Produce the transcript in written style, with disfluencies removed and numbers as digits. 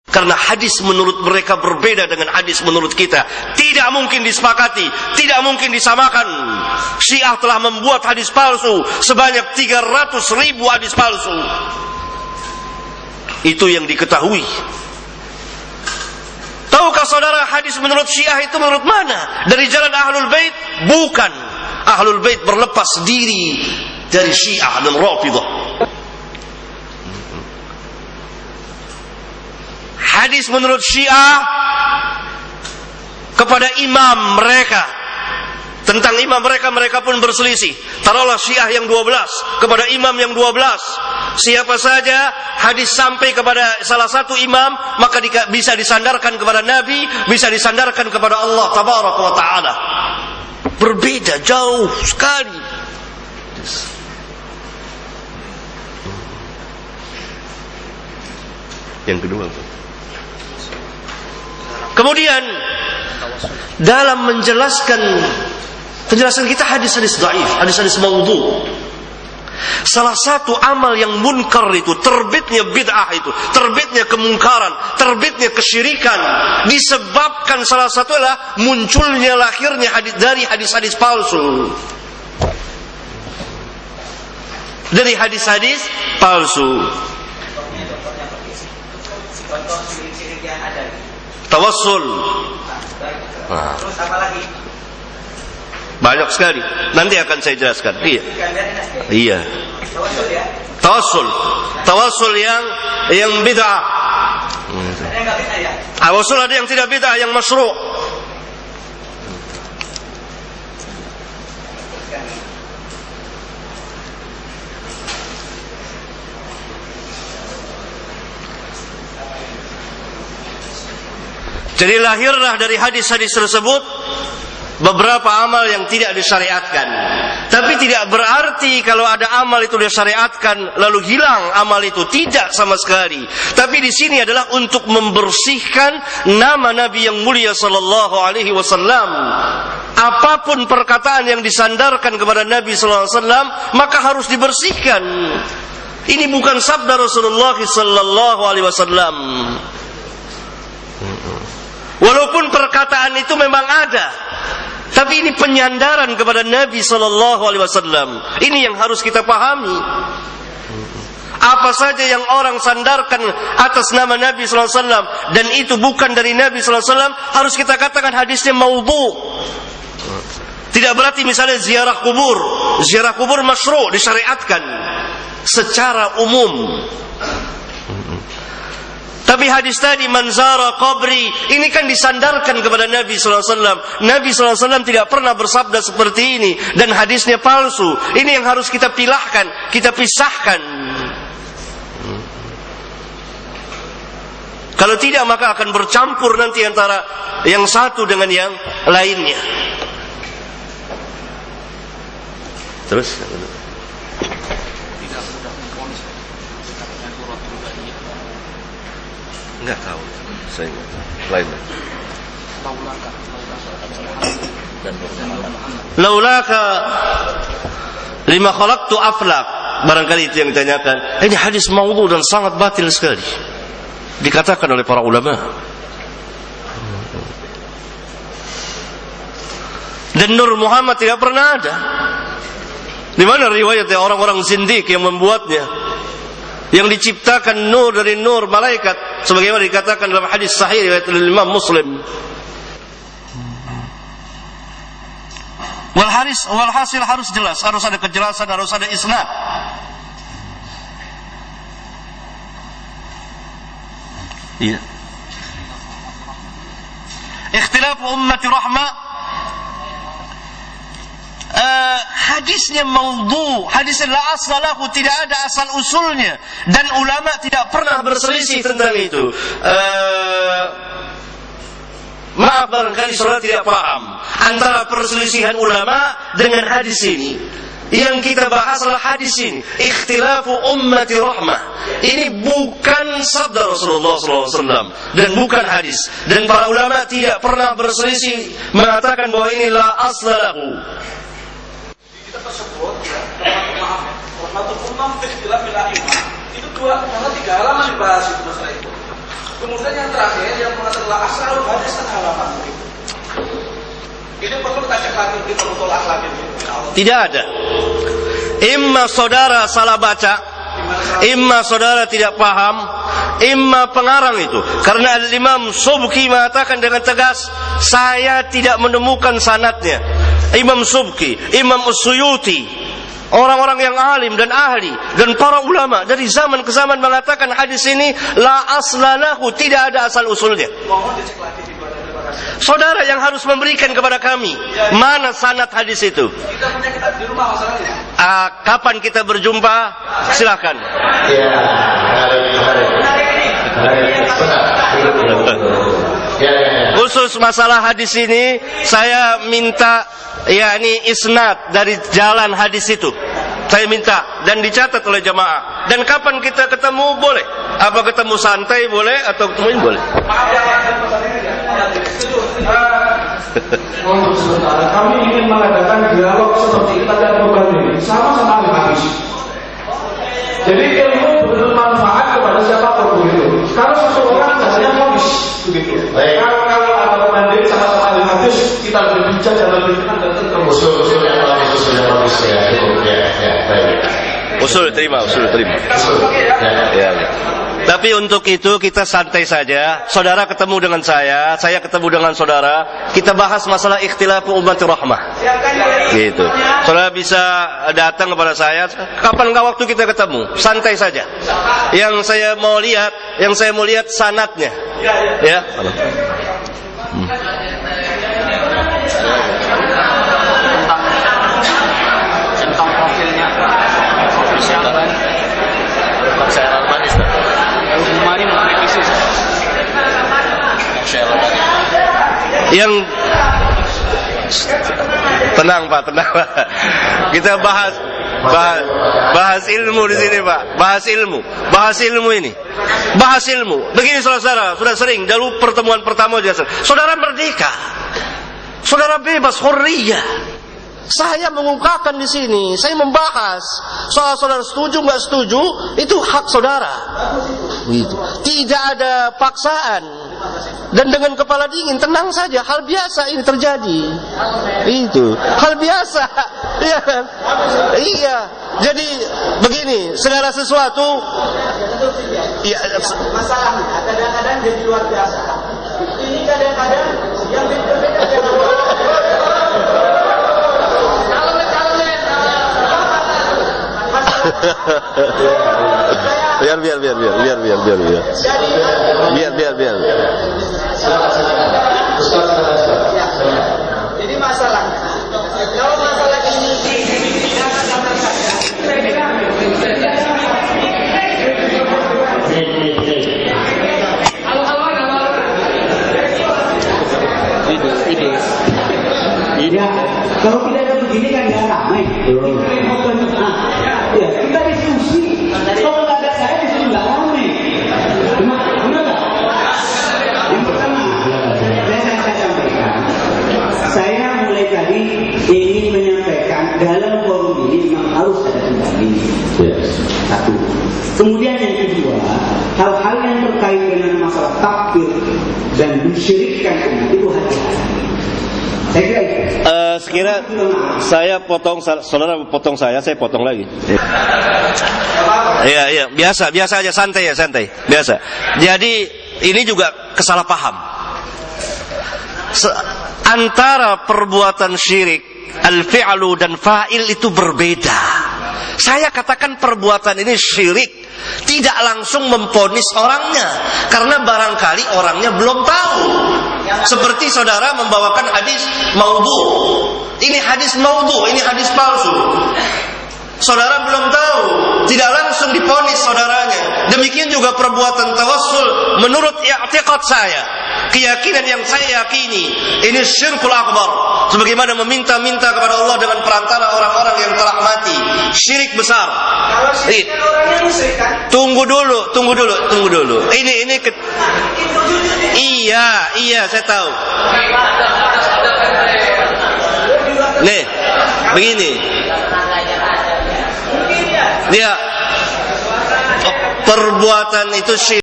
Karena hadis menurut mereka berbeda dengan hadis menurut kita. Tidak mungkin disepakati, tidak mungkin disamakan. Syiah telah membuat hadis palsu sebanyak 300.000 hadis palsu. Itu yang diketahui. Tahukah saudara hadis menurut Syiah itu menurut mana? Dari jalan Ahlul Bait? Bukan. Ahlul Bait berlepas diri dari Syiah dan Rafidhah. Hadis menurut Syiah kepada imam mereka, tentang imam mereka pun berselisih. Taruhlah Syiah yang 12 kepada imam yang 12. Siapa saja hadis sampai kepada salah satu imam, maka bisa disandarkan kepada Nabi, bisa disandarkan kepada Allah Tabaraka wa Ta'ala. Berbeda jauh sekali. Yang kedua, kemudian dalam menjelaskan penjelasan kita hadis-hadis dhaif, hadis-hadis maudhu. Salah satu amal yang munkar itu, terbitnya bid'ah itu, terbitnya kemungkaran, terbitnya kesyirikan, disebabkan salah satu adalah munculnya lahirnya hadis dari hadis-hadis palsu. Dari hadis-hadis palsu. Tawassul. Terus apa lagi? Banyak sekali. Nanti akan saya jelaskan. Iya. Iya. Tawassul ya. Tawassul. Tawassul yang bid'ah. Ada yang enggak bid'ah ya? Tawassul ada yang tidak bid'ah, yang masyru'. Jadi lahirlah dari hadis-hadis tersebut beberapa amal yang tidak disyariatkan. Tapi tidak berarti kalau ada amal itu disyariatkan lalu hilang amal itu, tidak sama sekali. Tapi di sini adalah untuk membersihkan nama Nabi yang mulia sallallahu alaihi wasallam. Apapun perkataan yang disandarkan kepada Nabi sallallahu alaihi wasallam maka harus dibersihkan. Ini bukan sabda Rasulullah sallallahu alaihi wasallam. Walaupun perkataan itu memang ada, tapi ini penyandaran kepada Nabi sallallahu alaihi wasallam. Ini yang harus kita pahami. Apa saja yang orang sandarkan atas nama Nabi sallallahu alaihi wasallam dan itu bukan dari Nabi sallallahu alaihi wasallam, harus kita katakan hadisnya maudhu. Tidak berarti misalnya ziarah kubur masyru', disyariatkan secara umum. Tapi hadis tadi manzara qabri ini kan disandarkan kepada Nabi sallallahu alaihi wasallam. Nabi sallallahu alaihi wasallam tidak pernah bersabda seperti ini dan hadisnya palsu. Ini yang harus kita pilahkan, kita pisahkan. Kalau tidak maka akan bercampur nanti antara yang satu dengan yang lainnya. Terus enggak tahu, saya enggak tahu. Lainnya. Laulaka lima khalaqtu aflak. Barangkali itu yang ditanyakan. Ini hadis maudhu dan sangat batil sekali. Dikatakan oleh para ulama. Dan Nur Muhammad tidak pernah ada. Di mana riwayatnya orang-orang zindik yang membuatnya? Yang diciptakan nur dari nur malaikat sebagaimana dikatakan dalam hadis sahih riwayat Imam Muslim. Walhasil harus jelas, harus ada kejelasan, harus ada isnad. Iya. Ikhtilaf ummati rahmah. Hadisnya maudhu, hadisnya la aslahu, tidak ada asal usulnya dan ulama tidak pernah berselisih tentang itu. Maaf barangkali saudara tidak paham antara perselisihan ulama dengan hadis ini. Yang kita bahas adalah hadis ini, ikhtilafu ummati rahmah. Ini bukan sabda Rasulullah SAW dan bukan hadis. Dan para ulama tidak pernah berselisih mengatakan bahwa ini la aslahu. Kita tersebut ya, rahmatul ummah fi ikhtilafil a'imah. Itu 2 3 halaman dibahas itu masalah itu. Kemudian yang terakhir yang mengatakan asal hadis halaman. Ini perlu kita cek lagi di perutol akhlak ini. Tidak ada. Imma saudara salah baca, imma saudara tidak paham, imma pengarang itu. Karena Imam Subki mengatakan dengan tegas, saya tidak menemukan sanadnya. Imam Subki, Imam Usyuti, orang-orang yang alim dan ahli dan para ulama dari zaman ke zaman mengatakan hadis ini la aslalahu, tidak ada asal usulnya. Mohon dicek lagi di mana. Saudara yang harus memberikan kepada kami mana sanad hadis itu. Kita punya kitab di rumah masalahnya. Kapan kita berjumpa? Silakan. Ya, Khusus masalah hadis ini saya minta yakni isnad dari jalan hadis itu. Saya minta dan dicatat oleh jamaah. Dan kapan kita ketemu boleh? Apa ketemu santai boleh atau ketemuin boleh? Untuk sementara kami ingin mengadakan dialog seperti kita dan program ini sama-sama ahli hadis. Jadi ilmu bermanfaat kepada siapapun begitu. Kalau seseorang biasanya modis begitu. Kalau ada mandiri sama-sama ahli hadis, kita lebih bijak dan lebih tenang dan tenang. Usul yang bagus ya. Ya, baik. Usul terima. Ya. Tapi untuk itu kita santai saja. Saudara ketemu dengan saya ketemu dengan saudara. Kita bahas masalah ikhtilafu ummati rahmah. Gitu. Saudara bisa datang kepada saya. Kapan waktu kita ketemu? Santai saja. Yang saya mau lihat sanadnya. Ya. Tentang profilnya. Saya manis. Kemarin merevisi. Yang tenang Pak. Kita bahas ilmu di sini Pak. Bahas ilmu ini. Bahas ilmu. Begini saudara, sudah sering dulu pertemuan pertama dia. Saudara merdeka. Saudara bebas, hurriyah. Saya mengungkapkan di sini, saya membahas soal saudara setuju nggak setuju, itu hak saudara. Gitu. Tidak ada paksaan dan dengan kepala dingin, tenang saja, hal biasa ini terjadi. Itu hal biasa, iya kan? Iya. Jadi begini, segala sesuatu, ya, Masalahnya kadang-kadang jadi luar biasa. Ini kadang-kadang yang berbeda dengan biar. Jadi masalahnya, kalau masalah ini ya, kalau tidak ada begini kan nggak ramai. Ya, kita diskusi. Kalau nggak ada saya diskusi nggak ramai. Benar nggak? Yang pertama, saya sampaikan. Saya mulai tadi ingin menyampaikan dalam forum ini memang harus ada kembali. Satu. Kemudian yang kedua, hal-hal yang terkait dengan masalah takfir dan mensyirikkan umat itu hati-hati. Saya kira itu. Sekira saya potong, saudara potong saya potong lagi. Iya, biasa aja, santai. Biasa. Jadi ini juga kesalahpaham. Antara perbuatan syirik, al-fi'lu dan fa'il itu berbeda. Saya katakan perbuatan ini syirik, tidak langsung memponis orangnya, karena barangkali orangnya belum tahu. Seperti saudara membawakan hadis maudhu. Ini hadis maudhu, ini hadis palsu. Saudara belum tahu, tidak langsung diponis saudaranya. Demikian juga perbuatan tawassul menurut i'tiqad saya, keyakinan yang saya yakini, ini syirkul akbar. Sebagaimana meminta-minta kepada Allah dengan perantara orang-orang yang telah mati, syirik besar. kalau syirik orangnya musyrik kan? Tunggu dulu. Ini Iya, saya tahu. Nih, begini. Dia perbuatan itu syirik.